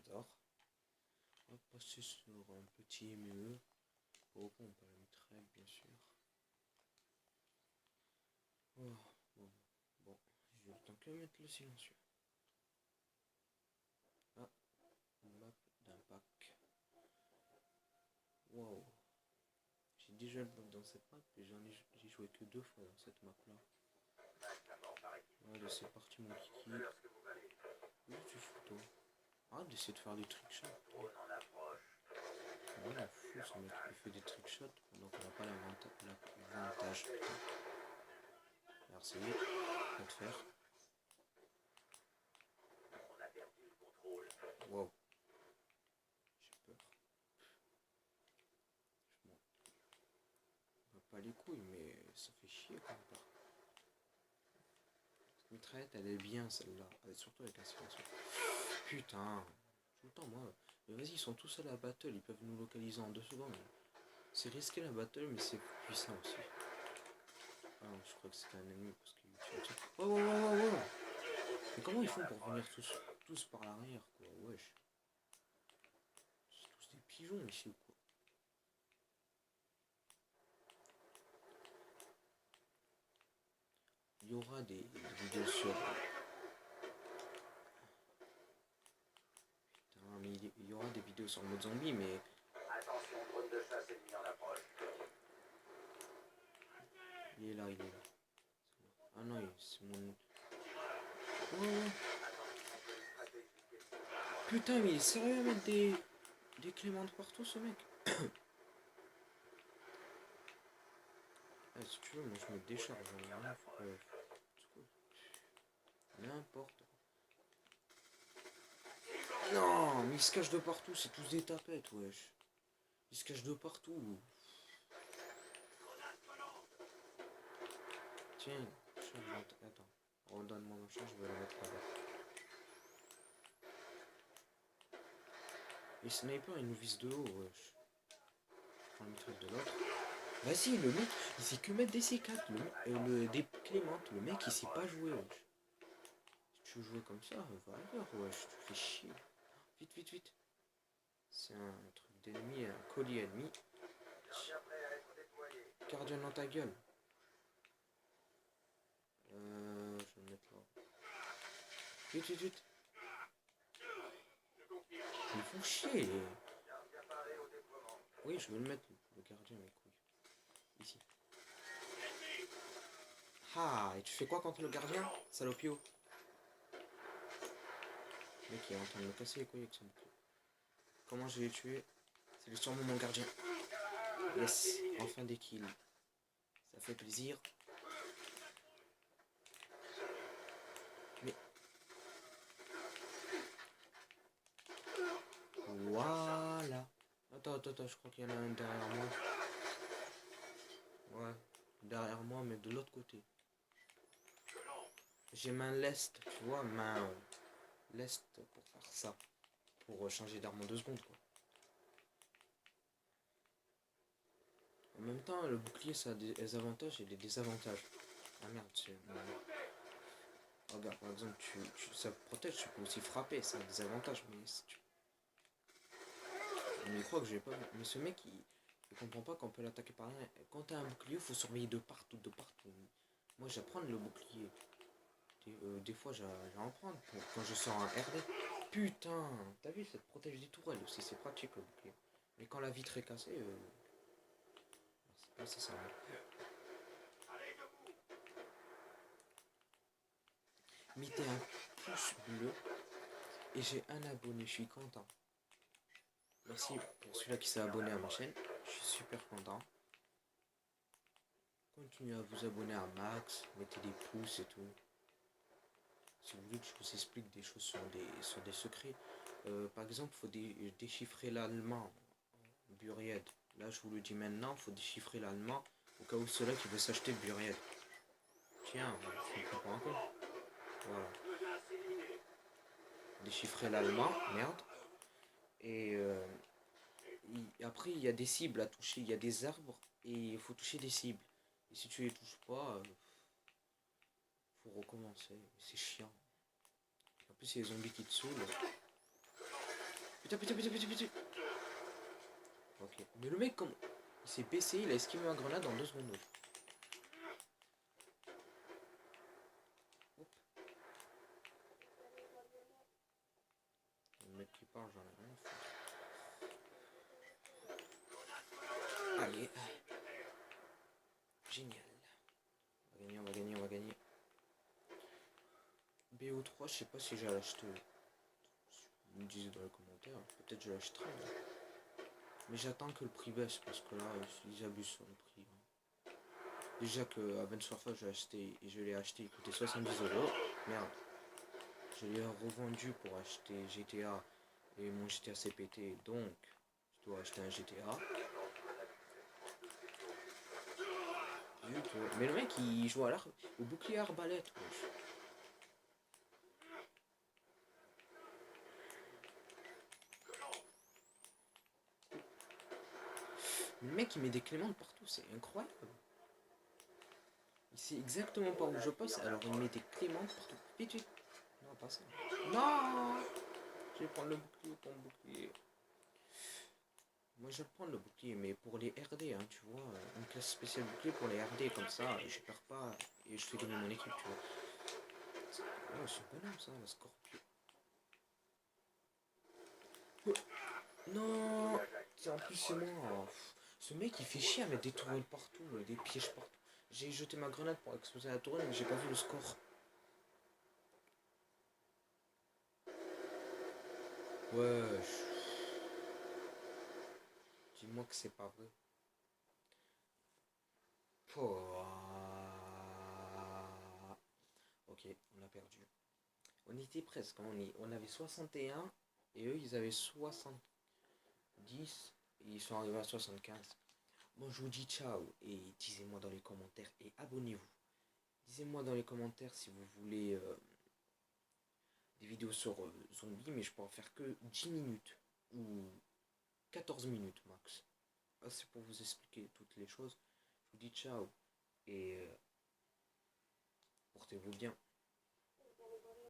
J'adore. On va passer sur un petit ME. Pour pompe à la mitraille, bien sûr. Oh, bon, je vais tant que mettre le silencieux. Ah, une map d'un pack. Wow. J'ai déjà joué dans cette map et j'ai joué que 2 fois dans cette map là. Allez, c'est parti mon kiki. Où tu fous toi? Arrête d'essayer de faire des trickshots. Voilà, fou ce mec qui fait des trickshots pendant qu'on n'a pas l'avantage. Merci, on va te faire. Wow. J'ai peur. Je m'en bats pas les couilles, mais ça fait chier quand même. Cette mitraillette, elle est bien celle-là. Surtout avec un silencieux. Putain. Tout le temps, moi. Mais vas-y, ils sont tous seuls à la battle. Ils peuvent nous localiser en 2 secondes. C'est risqué la battle, mais c'est puissant aussi. Ah, je crois que c'était un ennemi parce qu'il tue. Oh, oh, oh, oh, oh. Mais comment ils font pour venir tous par l'arrière, quoi? Wesh. C'est tous des pigeons ici ou quoi? Il y aura des vidéos sur... Putain, mais il y aura des vidéos sur le mode zombie, mais... Attention, drone de chasse ennemi en approche. Il est là, il est là. Ah non, c'est mon... Oh. Putain, mais il est sérieux à mettre des clémentes partout, ce mec? Ah, si tu veux, moi je me décharge. N'importe. Non, mais ils se cachent de partout, c'est tous des tapettes, wesh. Ils se cachent de partout. Tiens, attends. Redonne-moi ma charge, je vais la mettre là-bas. Les snipers, ils nous visent de haut, wesh. Je prends le mitraille de l'autre. Vas-y, le mec, il sait que mettre des C4, des clémentes. Le mec, il sait pas jouer, wesh. Si tu veux jouer comme ça, va ailleurs, wesh. Tu fais chier. Vite, vite, vite. C'est un truc d'ennemi, un colis ennemi. Gardien dans ta gueule. Je vais le mettre là. Vite, vite, vite. Ils font chier. Oui, je vais le mettre, le gardien, mes couilles. Ici. Ah, et tu fais quoi contre le gardien, salopio? Le mec, il est en train de me casser les couilles avec son bouclier. Comment je l'ai tué? C'est sûrement mon gardien. Yes, enfin des kills. Ça fait plaisir. Mais... Voilà. Attends, je crois qu'il y en a un derrière moi. Ouais, derrière moi, mais de l'autre côté. J'ai main lest, tu vois, main lest pour faire ça. Pour changer d'arme en 2 secondes, quoi. En même temps, le bouclier, ça a des avantages et des désavantages. Ah merde, c'est... Regarde, par exemple, ça protège, tu peux aussi frapper, ça a des avantages, mais si tu... Mais il croit que j'ai pas... Mais ce mec, il comprend pas qu'on peut l'attaquer par rien. Quand t'as un bouclier, il faut surveiller de partout, de partout. Moi, j'apprends le bouclier. Des fois, j'en prends quand je sors un RD. Putain, t'as vu, ça te protège des tourelles aussi, c'est pratique le bouclier. Mais quand la vitre est cassée, c'est pas ça. Mettez un pouce bleu et j'ai un abonné, je suis content. Merci pour celui-là qui s'est abonné à ma chaîne, je suis super content. Continuez à vous abonner à max, mettez des pouces et tout. Si vous voulez que je vous explique des choses sur des secrets, par exemple, il faut déchiffrer l'allemand en Buried. Là, je vous le dis maintenant, il faut déchiffrer l'allemand au cas où ceux-là qui veulent s'acheter Buried. Tiens, je ne comprends pas encore. Voilà. Déchiffrer l'allemand, merde. Et après, il y a des cibles à toucher, il y a des arbres et il faut toucher des cibles. Et si tu les touches pas, faut recommencer. C'est chiant. En plus, il y a les zombies qui te saoulent. Putain, putain, putain, putain, putain. Ok. Mais le mec, comme... il s'est baissé, il a esquivé ma grenade en 2 secondes. Hop. Le mec qui parle, j'en ai rien à foutre. Allez. Génial. On va gagner, on va gagner, on va gagner. BO3, je sais pas si j'ai l'acheter. Vous me disiez dans les commentaires, peut-être je l'achèterai. Mais j'attends que le prix baisse parce que là, ils abusent sur le prix. Déjà que Advance Warfare, je l'ai acheté, il coûtait 70 €. Merde. Je l'ai revendu pour acheter GTA et mon GTA s'est pété, donc je dois acheter un GTA. Mais le mec il joue à au bouclier arbalète. Wesh. Le mec il met des cléments de partout, c'est incroyable. Il sait exactement par où je passe, alors il met des cléments de partout. Vite, vite. Non, pas ça. Non. Je vais prendre le bouclier, ton bouclier. Moi je vais prendre le bouclier, mais pour les RD, hein, tu vois, une classe spéciale bouclier pour les RD, comme ça, je perds pas et je fais gagner mon équipe, tu vois. Oh, c'est bonhomme ça, la Scorpio. Non. En plus c'est moi. Ce mec il fait chier à mettre des tourelles partout, des pièges partout. J'ai jeté ma grenade pour exploser la tourelle, mais j'ai pas vu le score. Wesh. Dis-moi que c'est pas vrai. Oh. Ok, on a perdu. On était presque, hein, on avait 61 et eux ils avaient 70 et ils sont arrivés à 75. Bon, je vous dis ciao et disez-moi dans les commentaires et abonnez-vous. Disez-moi dans les commentaires si vous voulez des vidéos sur zombies, mais je peux en faire que 10 minutes ou 14 minutes max. C'est pour vous expliquer toutes les choses. Je vous dis ciao et portez-vous bien.